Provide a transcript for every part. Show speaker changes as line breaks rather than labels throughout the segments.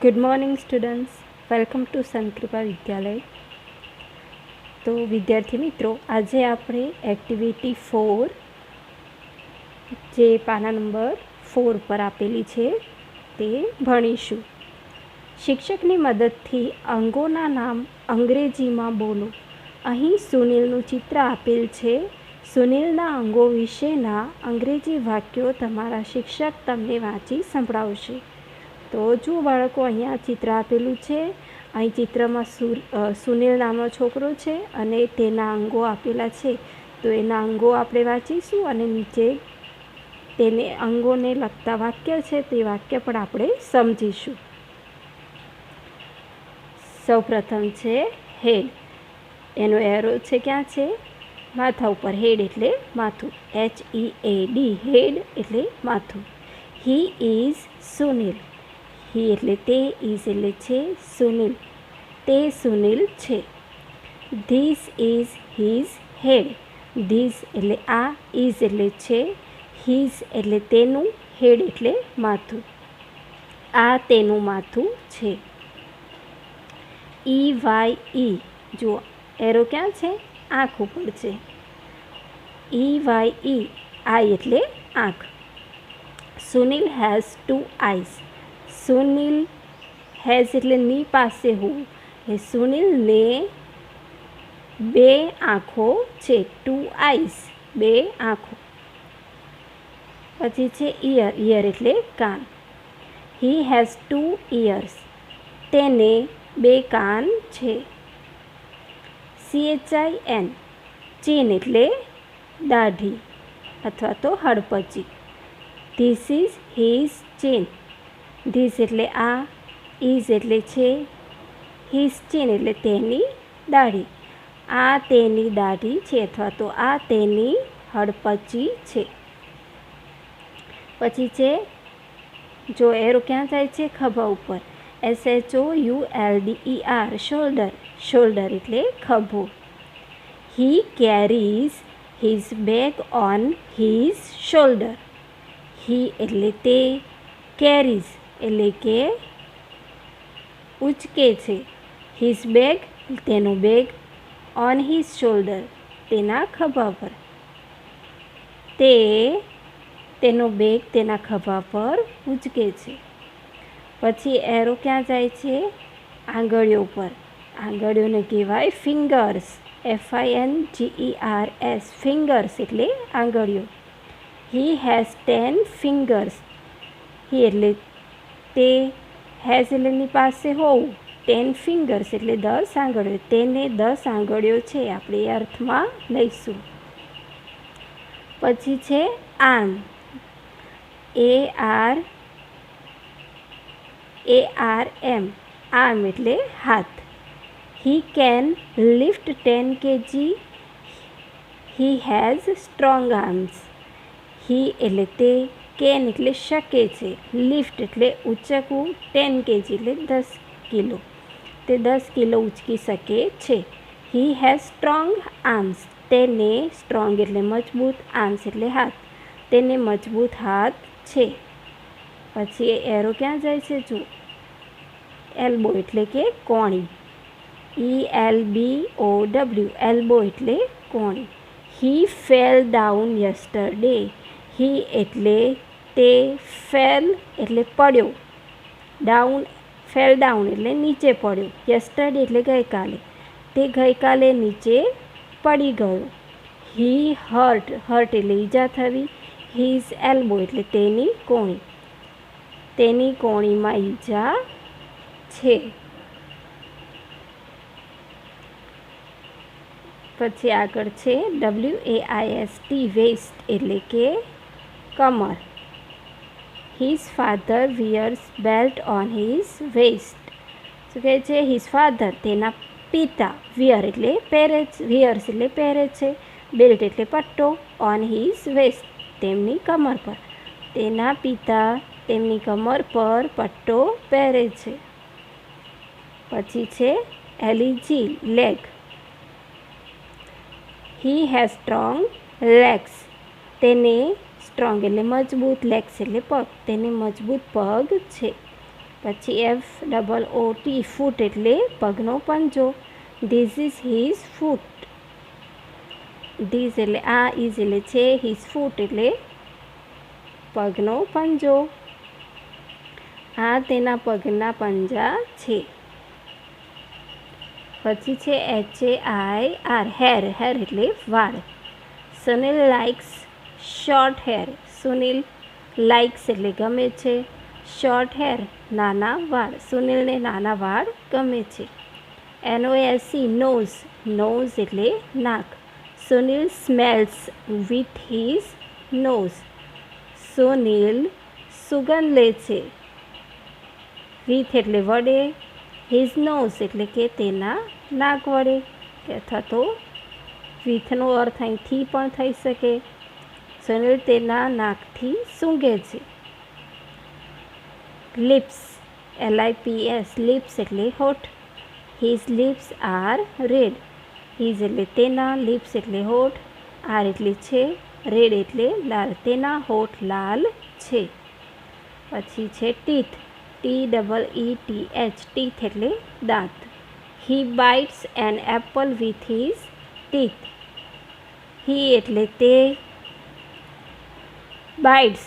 Good morning students, welcome to Santkrupa Vidyalaya. તો વિદ્યાર્થી મિત્રો, આજે આપણે એક્ટિવિટી 4 જે પાના નંબર 4 પર આપેલી છે તે ભણીશું. શિક્ષકની મદદથી અંગોના નામ અંગ્રેજીમાં બોલો. અહીં સુનિલનું ચિત્ર આપેલ છે. સુનિલના અંગો વિશેના અંગ્રેજી વાક્યો તમારા શિક્ષક તમને વાંચી સંભળાવશે. તો જો બાળકો, અહીંયા ચિત્ર આપેલું છે. અહીં ચિત્રમાં સુનિલ નામનો છોકરો છે અને તેના અંગો આપેલા છે. તો એના અંગો આપણે વાંચીશું અને નીચે તેને અંગોને લગતા વાક્ય છે તે વાક્ય પણ આપણે સમજીશું. સૌપ્રથમ છે હેડ. એનો એરો છે ક્યાં છે? માથા ઉપર. હેડ એટલે માથું. HEAD, હેડ એટલે માથું. He is Sunil. હી એટલે તે, ઇઝ એટલે છે, સુનિલ તે સુનિલ છે. This is his head. This એટલે આ, ઇઝ એટલે છે, હિઝ એટલે તેનું, હેડ એટલે માથું. આ તેનું માથું છે. EYE, જુઓ એરો ક્યાં છે? આંખ ઉપર છે. EYE, આઈ એટલે આંખ. Sunil has 2 eyes. Sunil has એટલે ની પાસે હોવું. એ સુનિલને 2 આંખો છે. 2 eyes, 2 આંખો. પછી છે ઇયર. ઇયર એટલે કાન. He has 2 ears. તેને 2 કાન છે. CHIN, ચીન એટલે દાઢી અથવા તો હડપચી. ધીસ ઇઝ હિઝ ચીન. ધીસ એટલે આ, ઇઝ એટલે છે, હિઝ ચીન એટલે તેની દાઢી. આ તેની દાઢી છે અથવા તો આ તેની હડપચી છે. પછી છે, જો એરો ક્યાં જાય છે? ખભા ઉપર. SHOULDER, shoulder. શોલ્ડર એટલે ખભો. He carries his bag on his shoulder. He એટલે તે, કેરીઝ એટલે કે ઉચકે છે, હિઝ બેગ તેનો બેગ, ઓન હિઝ શોલ્ડર તેના ખભા પર. તે તેનો બેગ તેના ખભા પર ઉચકે છે. પછી એરો ક્યાં જાય છે? આંગળીઓ પર. આંગળીઓને કહેવાય ફિંગર્સ. FINGERS, ફિંગર્સ એટલે આંગળીઓ. He has 10 fingers. હી એટલે તે, હેઝ એટલે ની પાસે હોવું, 10 fingers એટલે 10 આંગળીઓ. તેને 10 આંગળીઓ છે, આપણે એ અર્થમાં લઈશું. પછી છે આર્મ. ARM, આર્મ એટલે હાથ. He can lift 10 kg. He has strong arms. He એટલે તે, કેન એટલે શકે છે, લિફ્ટ એટલે ઉચકવું, 10 kg એટલે 10 કિલો. તે 10 કિલો ઉચકી શકે છે. હી હેઝ સ્ટ્રોંગ આર્મ્સ. તેને સ્ટ્રોંગ એટલે મજબૂત, આર્મ્સ એટલે હાથ. તેને મજબૂત હાથ છે. પછી એરો ક્યાં જાય છે? જો એલ્બો એટલે કે કોણી. ELBOW, એલ્બો એટલે કોણી. He fell down yesterday. He એટલે તે, ફેલ એટલે પડ્યો, ડાઉન ફેલ ડાઉન એટલે નીચે પડ્યો, યસ્ટરડે એટલે ગઈકાલે. તે ગઈકાલે નીચે પડી ગયો. હી હર્ટ. હર્ટ એટલે ઈજા થવી. હિઝ એલ્બો એટલે તેની કોણી. તેની કોણીમાં ઈજા છે. પછી આગળ છે WAIST, વેસ્ટ એટલે કે કમર. His father wears belt on his waist. શું કહે છે? હિઝ ફાધર તેના પિતા, વિયર એટલે પહેરે છે, વિયર્સ એટલે પહેરે છે, બેલ્ટ એટલે પટ્ટો, ઓન હિઝ વેસ્ટ તેમની કમર પર. તેના પિતા તેમની કમર પર પટ્ટો પહેરે છે. પછી છે LEG, leg. He has strong legs. તેને સ્ટ્રોંગ એટલે મજબૂત, લેગ્સ એટલે પગ. તેને મજબૂત પગ છે. પછી FOOT ફૂટ એટલે પગનો પંજો. This is his foot. This એટલે આ, ઇઝ એટલે છે, હિઝ ફૂટ એટલે પગનો પંજો. આ તેના પગના પંજા છે. પછી છે HAIR હેર. હેર એટલે વાળ. Sunil likes short hair. Sunil likes એટલે ગમે છે, શોર્ટ હેર નાના વાળ. સુનિલને નાના વાળ ગમે છે. NOSE nose. નોઝ એટલે નાક. Sunil smells with his nose. Sunil સુગંધ લે છે વિથ એટલે વડે, હિઝ નોઝ એટલે કે તેના નાક વડે, અથવા તો વિથનો અર્થ અહીંથી પણ થઈ શકે. સુનિલ તેના નાકથી સૂંઘે છે. લિપ્સ. LIPS લિપ્સ એટલે હોઠ. His lips are red. His એટલે તેના, લિપ્સ એટલે હોઠ, આર એટલે છે, રેડ એટલે લાલ. તેના હોઠ લાલ છે. પછી છે ટીથ. TEETH ટીથ એટલે દાંત. He bites an apple with his teeth. He એટલે તે, બાઇટ્સ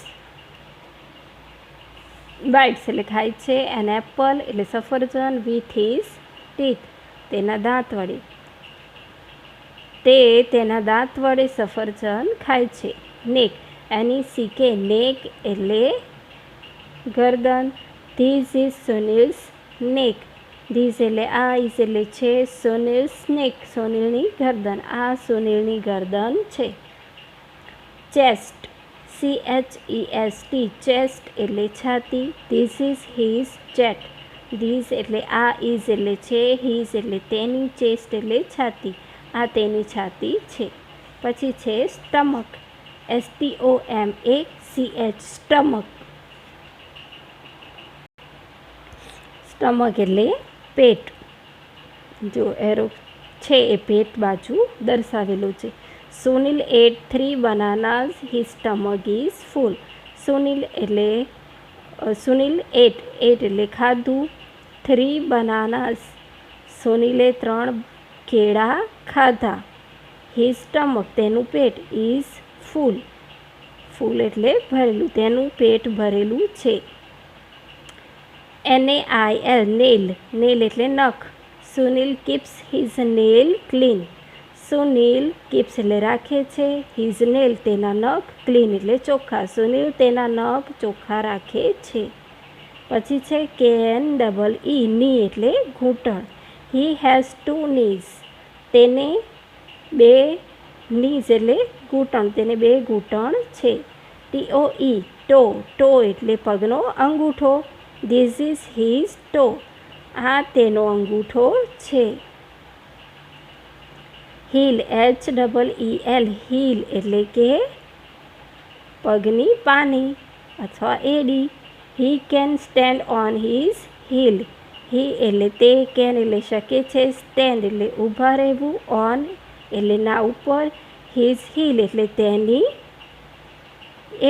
એટલે ખાય છે, એન એપલ એટલે સફરજન, વિથ હિઝ ટીથ તેના દાંત વડે. તે તેના દાંત વડે સફરજન ખાય છે. નેક. NECK નેક એટલે ગરદન. ધીસ ઇઝ સુનિલ્સ નેક. ધીસ એટલે આ, ઇઝ એટલે છે, સુનિલ્સ નેક સુનિલની ગરદન. આ સુનિલની ગરદન છે. ચેસ્ટ. CHEST ચેસ્ટ એટલે છાતી. This is his chest. This એટલે આ, ઇઝ એટલે છે, હિઝ એટલે તેની, ચેસ્ટ એટલે છાતી. આ તેની છાતી છે. પછી છે સ્ટમક. STOMACH stomach. સ્ટમક એટલે પેટ. જો એરો છે એ પેટ બાજુ દર્શાવેલું છે. Sunil ate 3 bananas, his stomach is full. Sunil ate એટલે ખાધું, 3 bananas સુનિલે 3 કેળા ખાધા. હિઝ સ્ટમક તેનું પેટ, ઇઝ ફૂલ. ફૂલ એટલે ભરેલું, તેનું પેટ ભરેલું છે. NAIL nail. નેલ એટલે નખ. Sunil keeps his nail clean. Sunil keeps એટલે રાખે છે, હિઝ નેલ તેના નખ, ક્લીન એટલે ચોખ્ખા. સુનિલ તેના નખ ચોખ્ખા રાખે છે. પછી છે KNEE ની એટલે ઘૂંટણ. He has 2 knees. તેને 2 knees એટલે ઘૂંટણ, તેને 2 ઘૂંટણ છે. TOE ટો. ટો એટલે પગનો અંગૂઠો. ધીસ ઇઝ હિઝ ટો. આ તેનો અંગૂઠો છે. હીલ. HEEL હીલ એટલે કે પગની પાની અથવા એડી. He can stand on his heel. He એટલે તે, કેન એટલે શકે છે, સ્ટેન્ડ એટલે ઊભા રહેવું, ઓન એટલે ના ઉપર, હિઝ હીલ એટલે તેની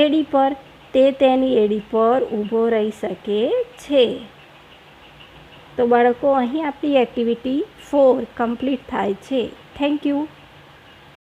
એડી પર. તે તેની એડી પર ઊભો રહી શકે છે. તો બાળકો અહીં આપણી એક્ટિવિટી 4 કમ્પ્લીટ થાય છે. Thank you.